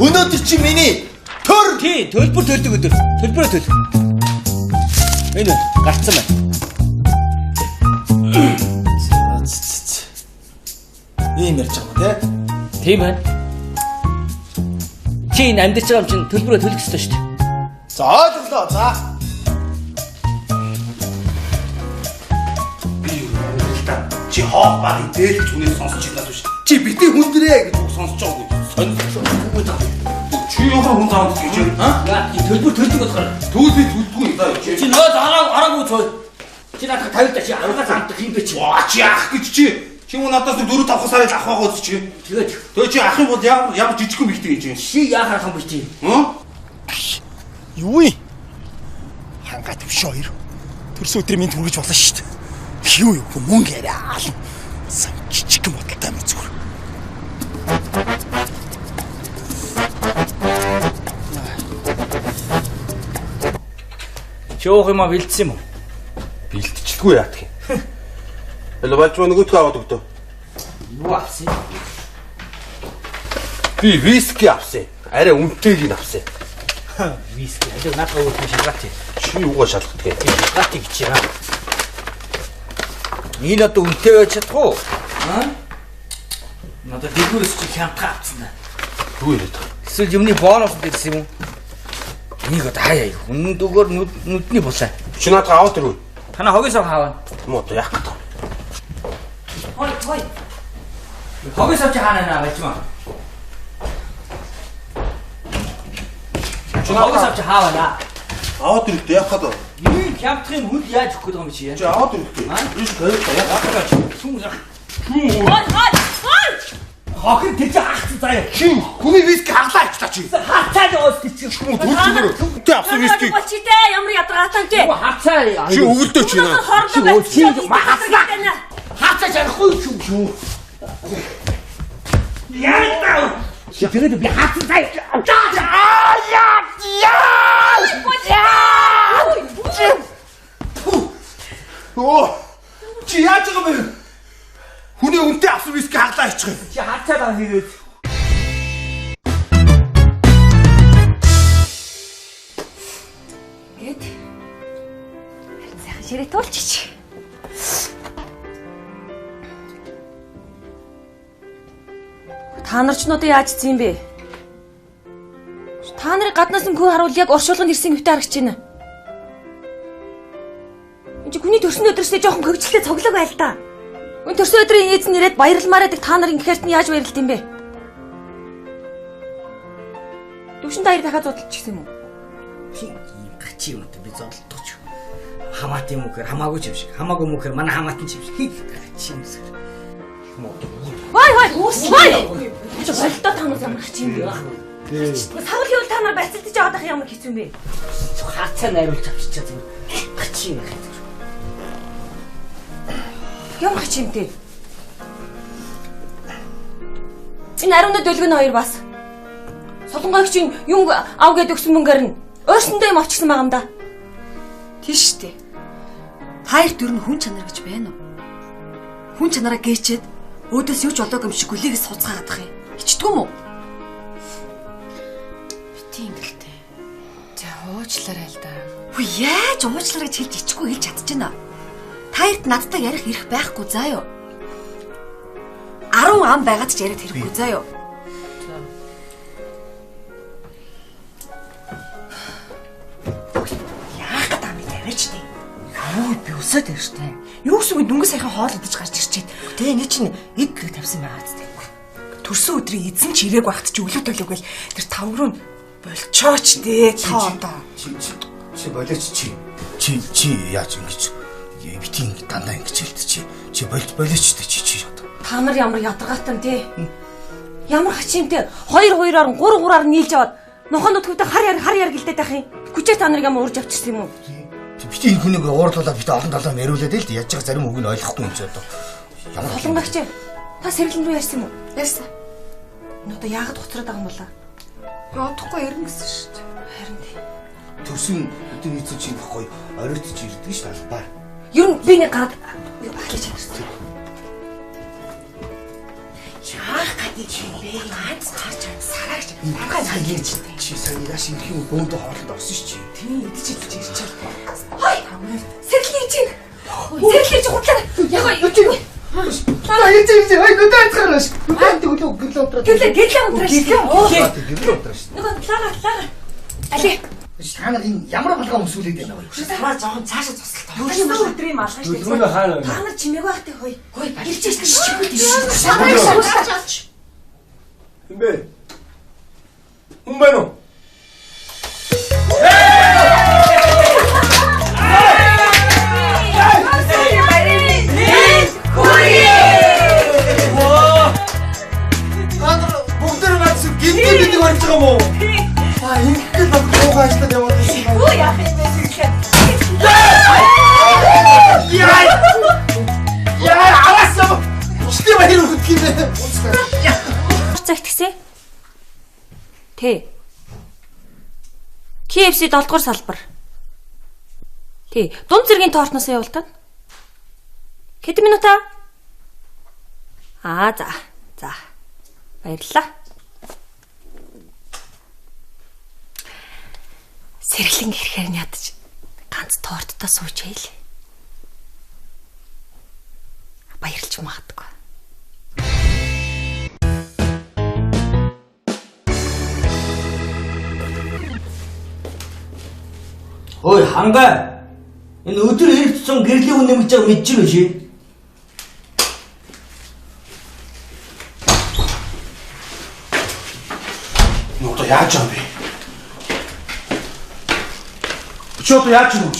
Өнөөдөр чи миний төр тий төлбөр төлдөг өдөр. Төлбөрөө төл. Энэ гарцсан байна. Ийм ярьж байгаа юм те. Тийм байна. Чи энэ амьдарч байгаа юм чинь төлбөрөө төлөх ёстой шүү дээ. За ойлголоо. За. Чи хоол багын дээлж хүнээс сонсч ирнэ шүү. Чи битээ хүндрээ гэж үг сонсож байгаа үү? Чи яагаад хүн заавал гэж юм? Аа? Төлбөр төлдөг болохоор. Түүл би төлдөггүй даа юу? Чи нөө араагүй цой. Чи надад тавьда чи аргаа замдах юм бэ чи. Ваа чи ах гэж чи. Чи мөн надаас 4-5 сарыг авах байгаа чи. Тэгээ чи ах юм бол ямар жижигхэн бихтэй гэж юм. Чи яахаар хан бич. Юу юм? Хангаа төвш хоёр. Төрсөн өдрийн минь түргэж болно шүү дээ. Юу юу мөнгө яриа. Сан жижигхэн бодолтой юм зүгээр. Чөөх юм а бэлдсэн юм уу? Бэлтчихгүй яах юм. Элэ болж нөгөөдгөө аваад өгдөө. Юу авсан? Би виски авсан. Арай үнэтэйг нь авсан. Виски. Аль надад өөр шалгаатай. Чи юугаа шалгах вэ? Шалгаатай гэж яа. Энэ одоо үнэтэй байж чадах уу? Аа? Надад дэлгүүрээс чи хямдхан авсан да. Юу яриад байгаа? Эсвэл юмны бонус дэрсэн юм уу? Энийг одоо хаяа. Өнөөгөр нүдний булаа. Чи надад аваад ирвэ. Танаа хогёс ав хаавна. Муу одоо яах гэдэг. Хой. Хогёс авч хаана наа бачмаа. Чи хогёс авч хаавна. Аваад ирвэ яах гэдэг. Ийм хямдхан хүнд яаж өгөх гэдэг юм чи яа? Чи аваад ирвэ. Биш тавьж яах гэж. Сүм. Хой. Хохин тэгж ахц заяа. Чи хүний виски хаглаа ич та чи. Хацаад оос гэж юм. Тэ авсан виски. Чи тэ ямар ядаргаатай чи. Хацаа. Чи өвөлдөө чи наа. Чи Хацаа жарахгүй шүү. Яа. Чи тэгээд би хацаа заяа. Оо. Чи яаж байгаа бэ? Хүний үнтэй авсан виски хаглаа ичих. Чи хацаа даа хийгээд. ширээ туулчих. Та нар ч надад яаж ийцэн юм бэ? Та нарыг гаднаас нь хөө харуул яг оршуулганд ирсэн хөвтэй харагч байна. Энд чи хүний төрсөн өдрөөсөө жоохон хөвчлээ цоглог байл та. Өн төрсөн өдрийн нээз нь ирээд баярлмаар байдаг та нар ингэхээрт нь яаж баярлт юм бэ? Төвшин даяар дахиад зодтолчихсан юм уу? Гачи юм би зодтолдооч. Хамаат юм уу гэхээр хамаагүй ч юм шиг. Хамаагүй юм гэхээр манай хамаатан ч юм шиг. Гачи юм сэр. Вай. Чи болтоо та нар ямар гачи юм бэ? Савлын үл та нар бацилдаж яваад ах ямар хэцүү юм бэ? Хаацаа найруулж авчичаа зүгээр. Гачи юм хаа. Ямар гачи юм бэ? Энэ ариунд дөлгөн хоёр бас. Солонгойч юм ав гээд өгсөн мөнгөөр нь өөрсөндөө юм авчихсан байгаа юм да. Тийш штэ. Хоёр төр нь хүн чанар гэж байна уу? Хүн чанараа гээчээд өөдөөс юу ч олоогүй юм шиг гүлийг суцгаад ах юм. Ичдэггүй юм уу? Тийм гэлтэй. За уучлаарай л да. Хөө яаж уучлаарай гэж хэлж ичгүй хэлж чадчихна. Таярт надтай ярих эрх байхгүй заа юу? 10 ам байгаад ч яриад хэрэггүй заа юу? Би өсөд байна штэ. Юу гэсэн үг дүнгийн саяхан хоол идэж гарч ирчээд. Тэ энэ чинь эд гэг тавьсан байгаа зү. Төрсөн өдрийн эзэн ч ирээг багт чи өлөг төлөөгөл тэр тавруу нь болчооч дээ та одоо. Чи болооч чи. Чи яаж ингэж битгий ингэ дандаа ингэж хэлдэг чи болооч дээ чи одоо. Та нар ямар ядаргаатай тий. Ямар хачимтэй 2-2-оор 3-3-аар нийлж аваад нохонод хөвдө хар яр гэлдээд байх юм. Хүчээр та нарыг ямар урж авчихсан юм уу? Битгий энэ хүнийг уурлуулаад битээ олон талаар яриулаад л яаж байгаа зарим үг нь ойлгохгүй юм чи одоо. Ямар солонгойч та сэрлэн рүү ярьсан юм уу? Ярьсан. Энэ одоо яагаад уцраад байгаа юм болоо? Бодохгүй ярина гэсэн шүү дээ. Харин тий. Төрсөн өдөр эзэн чинь баггүй оройтж ирдэг ш талбаар. Ер нь би нэг гараад баглаж чадсан. Яах гэдэг юм бэ? Ганц гарч сараагч хамгаа цагийнч. Чи сайн яаш ирэх юм бөөндө хоолнд орсон ш чи. Тийм идчихэж ирчихэл. Хой! Сэрлэн чинь. Сэрлэн чинь хутлаа. Яг юу. Та ирж ой гүдээ ацгаараш. Гүдээ гүлээ утраад. Гэрлээ унтраа ш. Гүлээ утраа ш. Нөгөө лага. Али. Та нар энэ ямар балгаа өмсүүлээд байна вэ? Сараа жоохон цаашаа цуслаа. Төрсөн өдрийн малгай ш. Дөлгөөнөө хаана вэ? Та нар чимээг байхтай хой. Ирж ш. Юм бэ? Хүн байна уу? Бүгдээр бацс гинтээ гэдэг болж байгаа мó? Аа ингэл баг гоогаа ажиллаад яваад байсан юм. Өө яах юм бэ сэрхээ. Яа аваасаа. Чи баяр өгөх юм бэ? Цагт гисэ. Тэ. KFC 7 дугаар салбар. Тэ. Дунд зэргийн тортноос явуултаа. Хэдэн минут аа? За. Баярлалаа. Сэрлэн ирэхээр нь ядаж ганц торттой суучээ л. Баярлж магадгүй. Ой хангай. Энэ өдөр ирэх тусам гэрлийн үнэ нэмж байгааг мэдэж байна шээ. Одоо яаж юм бэ? Чи одоо яаж юм бэ?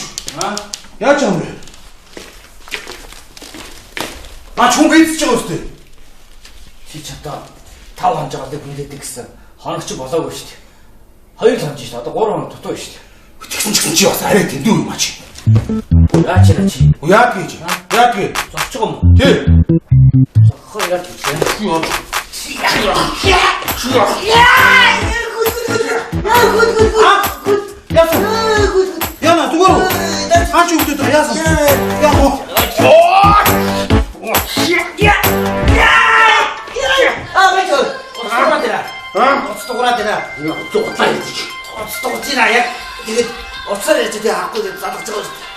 Яаж юм бэ? Чүн гүйцэж байгаа үстэй. Чи ч одоо 5 хонжоогоо хүлээдэг гэсэн хоногч болоогүй шүү дээ. 2 хонж шүү дээ. Одоо 3 хоног дутуу шүү дээ. Тэгсэн ч чи бас арай тэндүү юм аа чи. Яаж яа чи? Яад гэж. Зогч байгаа юм. Тий. Зогхоо яа чи? Яна дугаар. Хаач өгдөд яасан? Уцаар яаж тэгээ хахгүй залгаж байгаа шүү дээ.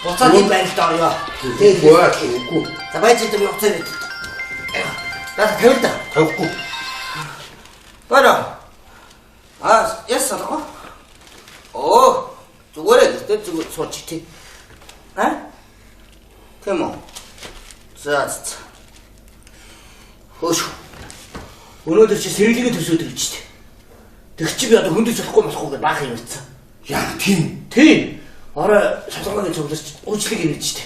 Буцаад энэ байралд орё. Үгүй. За байж дээр явцаар идэв. Наа тавил да. Тавихгүй. Бара. Ясаа. Оо. Зүгээр л зүгээр сууч тий. Тийм үү? За. Хөөш. Өнөөдөр чи сэргэлгээ төсөөд ирж штэ. Тэг чи би одоо хөндөж болохгүй болохгүй гэж баах юм ирсэн. Яа тийм. Тийм. Орой шалгаагийн цугларч уучлыг ирж штэ.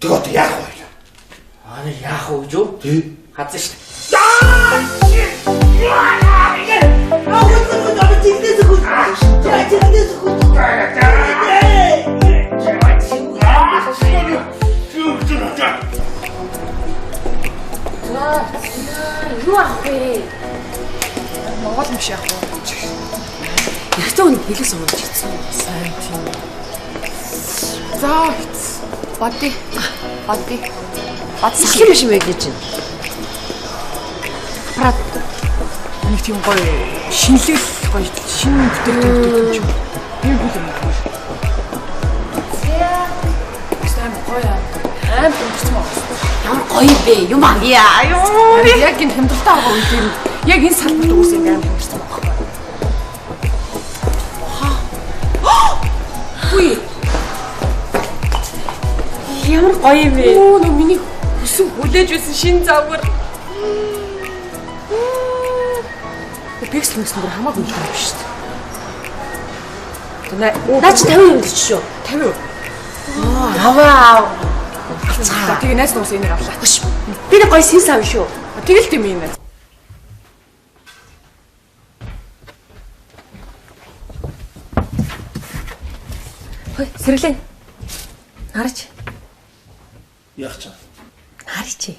Тэг одоо яах вэ? Яах вэ гэж юу? Тий. Хазсан штэ. Юу ах вэ? Монгол юм шиг ах вэ? Ягцаа өнөд хэлэх сууж ийцсэн. Сайн тийм. За, бати. Сахим биш юм гэж чинь. Аппарат. Нэг тийм гоё шинэлэл гоё шинэ бүтээгдэхүүн юм. Би бүлэм. Сайн гоё. Бэлдсэн мөн. Ямар гоё бэ? Юм аа. Юу? Яг энэ хямдалтай байгаа үед юм. Яг энэ салбарт үгүй юм байна бэлдсэн мөн. Үгүй. Ямар гоё юм бэ? Оо, нөө миний хүсэн хүлээж байсан шинэ загвар. Пиксел мөсөн бүр хамаагүй юм биш шүү дээ. Наа чи 50 юм гэж шүү. 50. Аваа. За тэгээ найз нуус энийг авлаа. Хүш. Би нэг гоё сэнс аав шүү. Тэгэл тийм юм байна. Хөөе, сэрлээ. Хараач. Яах чам? Хараач.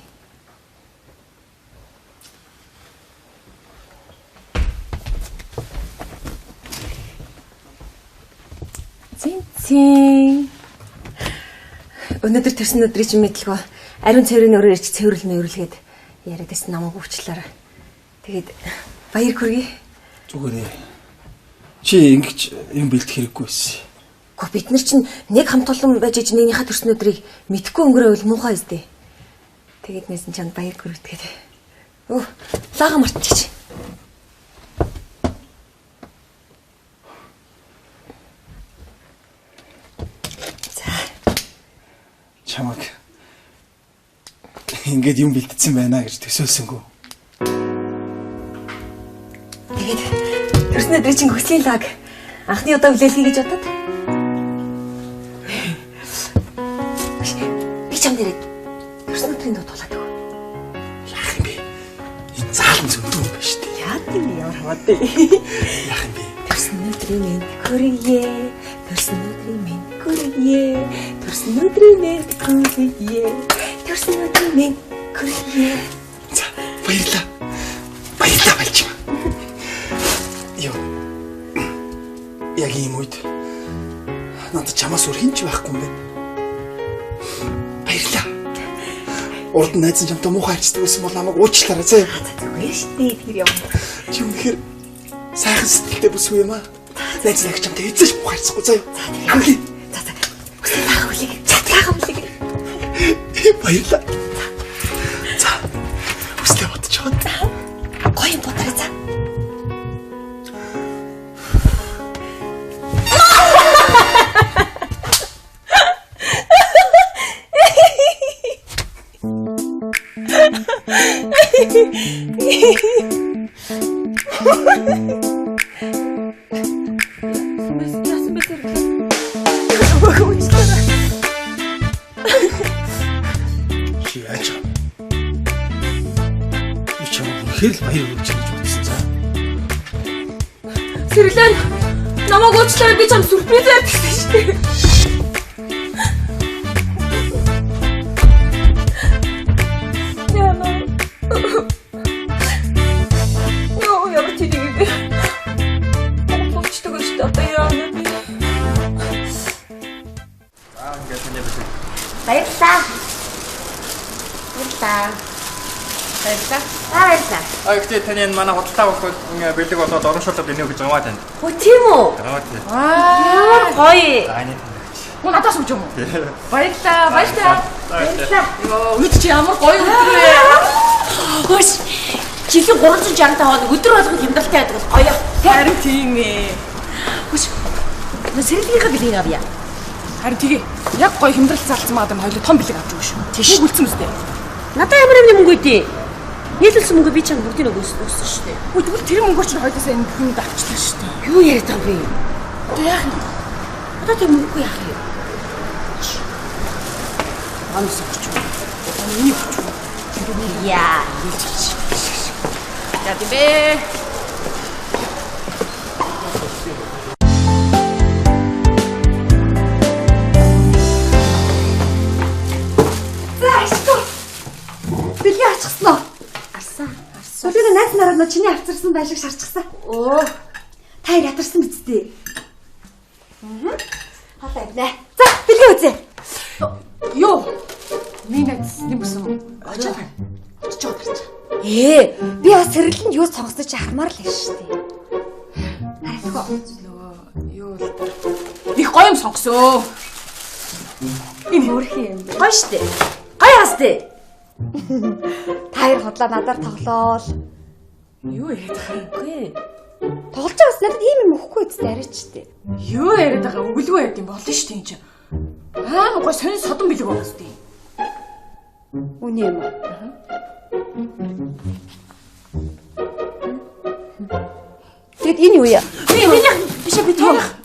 Зин. Өнөөдөр төрсөн өдрийн чинь мэдлгүй. Ариун цэврийн өрөө ирж цэвэрлэл мэвэрлгээд яриад байсан намайг өвчлөөр. Тэгээд баяр хүргэе. Зүгээр ээ. Чи ингэж юм бэлдэх хэрэггүй байсан. Гэхдээ бид нар чинь нэг хамт олон байж иж нэгнийхээ төрсөн өдрийг мэдгүй өнгөрөөвөл муухай өстэй. Тэгээд нэсэн чанд баяр хүргэдэг. Өө, лага мартчих. Чамаг ингээд юм бэлдсэн байна гэж төсөөлсөнгөө. Тэгээд төрсөн өдрийн чинь хөслийн лаг анхны удаа хүлээлгий гэж бодоод. Би чам дээрээ төрсөн өдрийн дуу тулаад өгөө. Яах юм бэ? Энэ заалан зөндөө юм байна шүү дээ. Яа тийм ямар хамаатай. Яах юм бэ? Төрсөн өдрийн минь хүргье. Төрсөн өдрийн минь хүргье. Төрсөн өдрийн минь хүргье. Төрсөн өдрийн минь хүргье. За, баярлаа. Баярлаа байлчаа. Йоо. Яг ийм үед надад чамаас өөр хинч байхгүй юм байна. Баярлаа. Урд нь найзан чамтай муухай харцдаг байсан бол намайг уучлаарай заа. Зүгээр шүү дээ тэр юм. Чи үнэхээр сайхан сэтгэлтэй бүсгүй юм аа. Найз нэг чамтай эцэж муухай харцахгүй заа. Хамлий. За. Хүсэл байгаа хүлээг. Цатгаа хүлээг. Баярлаа. За. Хүслээ бодчихоо. Гоё юм бодроо за. Чи яачаа? Би чамд үнэхээр л баяр хүргэж гэж бодсон цаа. Сэрлэн намайг уучлаарай би чам сүрприз хийсэн шүү дээ. Гэхдээ таны энэ манай худалдаа авах бэлэг болоод ороншуулаад өгнө гэж байгаа танд. Оо тийм үү? Гараад. Ямар гоё. За энэ Надаас өгч юм уу? Баярлалаа. Йоо, үд чи ямар гоё өдөр вэ? Хөөш. Жилийн 365 хоног өдөр болгон хямдалтай байдаг бол гоё. Харин тийм ээ. Хөөш. Сэрэлгийнхаа бэлгийг авъя. Харин тэгээ. Яг гоё хямдралт залцсан маад юм хоёул том бэлэг авч өгөө шүү. Тийш. Үлдсэн үстэй. Надаа ямар мөнгө өгдөө. Нийлүүлсэн мөнгө би чамд бүгдийг өгсөн шүү дээ. Үгүй тэгвэл тэр мөнгөөр чинь хоёулаа энэ бүхэнд авчихлаа шүү дээ. Юу яриад байгаа вэ? Одоо яах юм? Одоо тэр мөнгө яах юм? Амс өгч. Энийг өгч. Яа. За тийм. Бэлгийн авчихсан уу? Арсан. Өглөө найз нараа чиний авчирсан байлыг шарчихсан. Оо. Та ядарсан биз дээ. Халаа явнаа. За, бэлгийн үзье. Юу? Минийс нэмсэн. Очоо. Очоо гарч. Би бас сэргэлэнд юу сонгосон чи хармаар л байна шүү дээ. Харахгүй. Юу л да. Их гоё юм сонгосоо. Энэ хөрх юм бэ? Гоё штэ. Гоё хастэй. Таяр хотлоо надаар тоглоол. Юу яриад байгаа юм бэ? Тоглож байгаас надад ийм юм өгөхгүй үстэй арайчтэй. Юу яриад байгаа өглөө яриад юм болно шүү дээ энэ чинь. Аим гоо сонир содон бэлэг байгаа шүү дээ. Үний юм уу? Тэгэд энэ юу яа? Биш би тоох.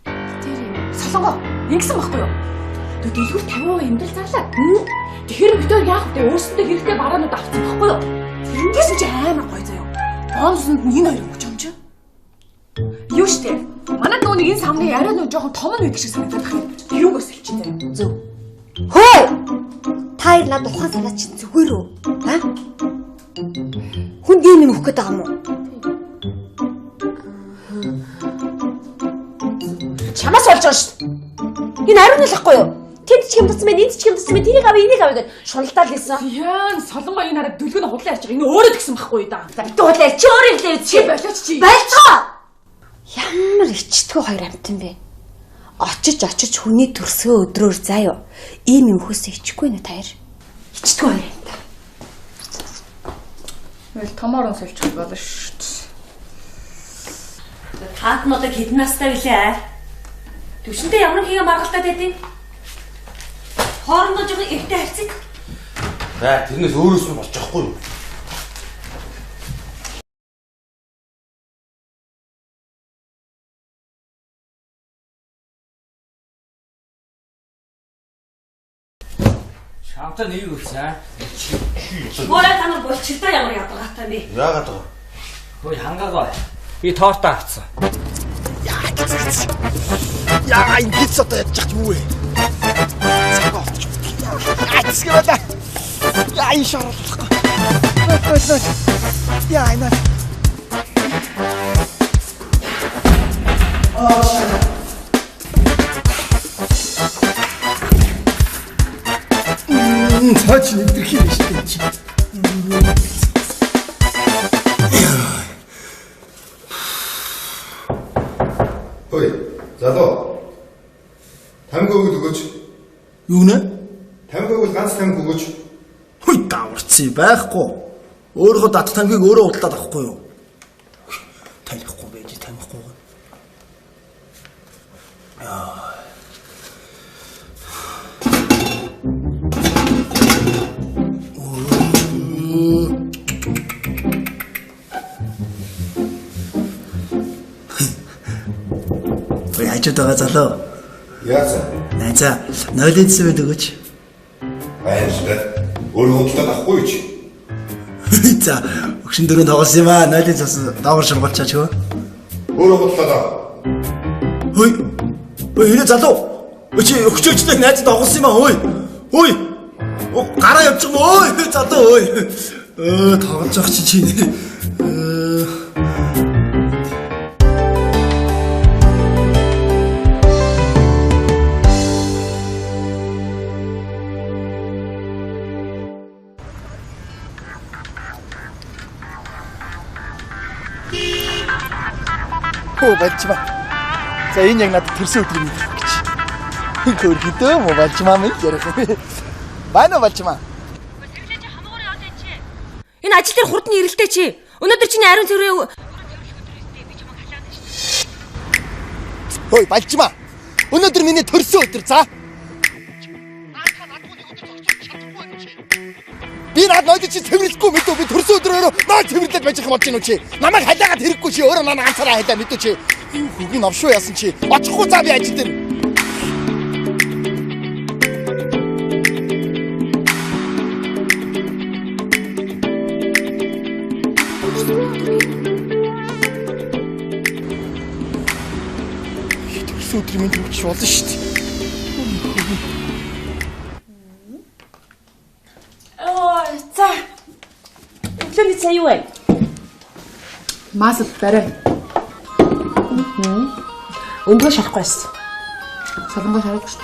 Тэр солонгоо ингэсэн баггүй юу? Тэг дэлгүүр 50% хэмдэл зарлаа. Тэгэхээр бид өөр яах вэ? Өөрсөндөө хэрэгтэй бараанууд авсан баггүй юу? Тэндээс чи амар гоё заяа. Бонуснд энэ хоёр өгч юм чи. Юу штэ? Манайд нүг энэ самны яриа нүг жоохон том нь байдаг шиг санагдах юм. Тэрүүгөөс л чи заяа. Зөв. Хөөе! Таяр надад ухаан санаа чинь зүгээр үү? Аа? Хүн ийм юм өгөх гээд байгаа юм уу? Чамаас болж байгаа шүү. Энэ ариун лахгүй юу? Тэнд ч хямдсан байна, энд ч хямдсан байна. Тэрийг авъя, энийг авъя гэж шуналдаад лээсэн. Яа, солонгоо энэ хараад дүлгөө худлаа ярьж байгаа. Энэ өөрөө тэгсэн байхгүй юу да. За битүү худлаа чи өөрөө хэлээ. Чи болооч чи. Байлцгаа. Ямар ичтгүү хоёр амтан бэ? Очиж хүний төрсгөө өдрөөр заяа. Ийм юм хөөсөө ичихгүй нэ таяр. Ичтгүү хоёр амтан. Мэл томоор нь сольчих болно шүү дээ. Таад нь одоо хэдэн настай вүлээ? Төвшөндөө ямар хийгээ маргалтай байдیں۔ Хоорондоо жоохон эртээ харьцаг. За тэрнээс өөрөөс нь болж байгаа хгүй юу? Шамтаа нэг үрсэн. Морай танаар болчихдоо ямар ядаргаатай бэ? Яагаад вэ? Хөөе хангаагаа. Би тоортоо авцсан. Яа, ингэж одоо ядчих юм бэ? Скавада. Я еще раз. Я на. Точно идэхийг шийдэж. Ой, залуу. Тамиг өгөөч. Юу нэ? Тамиг өгвөл ганц тамиг өгөөч. Хүй даварцсан байхгүй. Өөрөө дат тамгийг өөрөө удаад авахгүй юу? Танихгүй байж танихгүй. Яа. Яачаад байгаа залуу. Яасан? Найзаа, нойлын цэвэд өгөөч. Баярлалаа. Өөрөө худалдаад авахгүй юу чи? За, өгшин дөрөв тоглосон юм аа. Нойлын цас доогор шургуулчаач хөө. Өөрөө худалдаад ав. Хөөе. Хөөе залуу. Чи өгчөөчтэй найзад тоглосон юм аа. Хөөе. Хөөе. Гараа явчих юм өө. Залуу өө. Тоглож явах чи. Хөө бачба. За энэ яг надад тэрсэн өдрийн мэдрэг гэж. Хөрхидөө мо балжмаа минь ярих. Байна уу балжмаа? Энэ ажил дээр хурдны ирэлтэй чи. Өнөөдөр чиний ариун цэврээ Хөөе балжмаа. Өнөөдөр миний төрсөн өдөр за. Би наад ноёд чи цэвэрлэхгүй мэдүү би төрсөн өдрөөрөө наа цэвэрлээд байж байгаа болж гинүү чи. Намайг халиагаад хэрэггүй чи өөрөө наа ганцаараа халиа мэдүү чи. Хөгийн овшуу яасан чи. Очихгүй за би ажил дээр. Төрсөн өдрийн минь өгч болно шүү дээ. За. Өглөөний цай юу вэ? Масад барай. Өндөө шалахгүй байсан. Солонгой шарах шүү.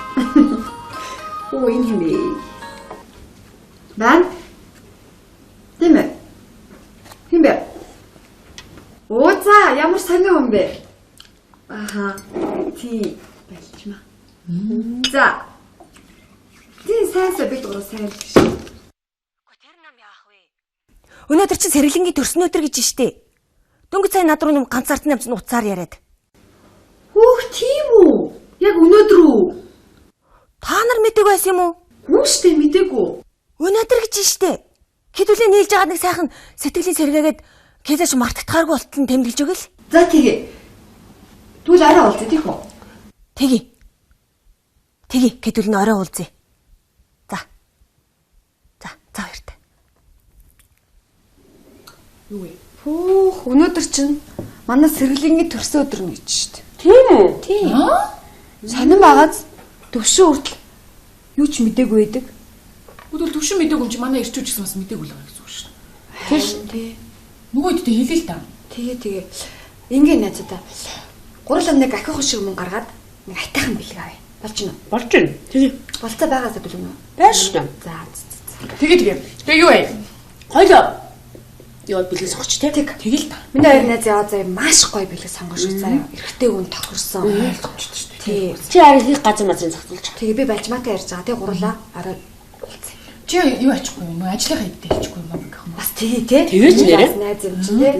Оо энэ юм бэ? Бан? Тийм ээ. Тийм бэ? Оо за ямар сонио юм бэ? Аха. Тий байлчмаа. За. Тий сайнсаа бид гурав сайн л гэж. Өнөөдөр чи сэргэлэнгийн төрсөн өдөр гэж штэ. Дөнгөж сая над руу юм ганцаард намцны уцаар яриад. Хөөх тийм үү? Яг өнөөдөр үү? Та нар мэдээг байсан юм уу? Юу штэ мдэггүй. Өнөөдөр гэж штэ. Хэдүүлээ нийлж байгаа нэг сайхан сэтгэлийн сэргээгээд кэзэж мартагдахааргүй болтол нь тэмдэглэж өгөл. За тэгээ. Түл арай уулзъя тийм үү? Тэгье. Хэдүүл нь орой уулзъя. За баяртай. Юу вэ? Хөөх өнөөдөр чинь манай сэргэлэнгийн төрсөн өдөр нь гэж штэ. Тийм үү? Тийм. Сонин байгааз төвшин хүртэл юу ч мдэггүй байдаг. Өдөр төвшин мэдээгүй юм чи манай ирчүүч гэсэн бас мэдээгүй л байгаа гэсэн үг шүү. Тийм шүү. Тий. Нөгөө хэд хэлээ л та. Тэгээ. Ингээ найзуудаа. Гурал нэг ахих шиг юм гаргаад нэг айтайхан бэлэг авъя. Болж гинэ. Болж гинэ. Тэгээ. Болцоо байгаасаа бэлэг нөө. Байж шүү. За. Тэгээ юу вэ? Хойлоо. Яа бэлэг сонгоч те. Тэгэл та. Миний хоёр найз яваа заяа маш гоё бэлэг сонгош заяа. Эрэгтэй хүн тохирсон. Ойлгож шүү дээ. Тий. Чи арай их газар мазрын зохицуулж. Тэгээ би балжмаатай ярьж байгаа. Тэгээ гурлаа арай уулзъя. Чи юу ачихгүй юм уу? Ажлынхаа хэвдээ хийчихгүй юм уу гэх юм. Бас тэгээ те. Тэгэж нэрээ. Найз юм чи те.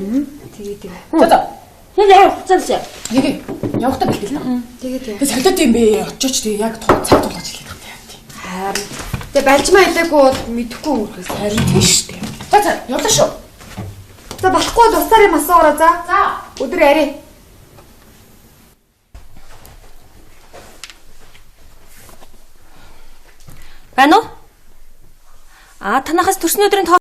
Тэгээ. За. Яг яа хуцаалсаа. Тэгээ. Явахтаа бэлтгэл та. Тэгээ. Тэгээ солиот юм бэ? Очооч тэгээ яг цаг тулгаж хэлээд байгаа тийм. Харин. Тэгээ балжмаа хэлээгүй бол мэдэхгүй өнгөрөхөөс. Харин тийш дээ. За явлаа шүү. За болохгүй бол устаар юм асуураа за. За. Өдөр арай. Байна уу? Танахаас төрсөн өдрийн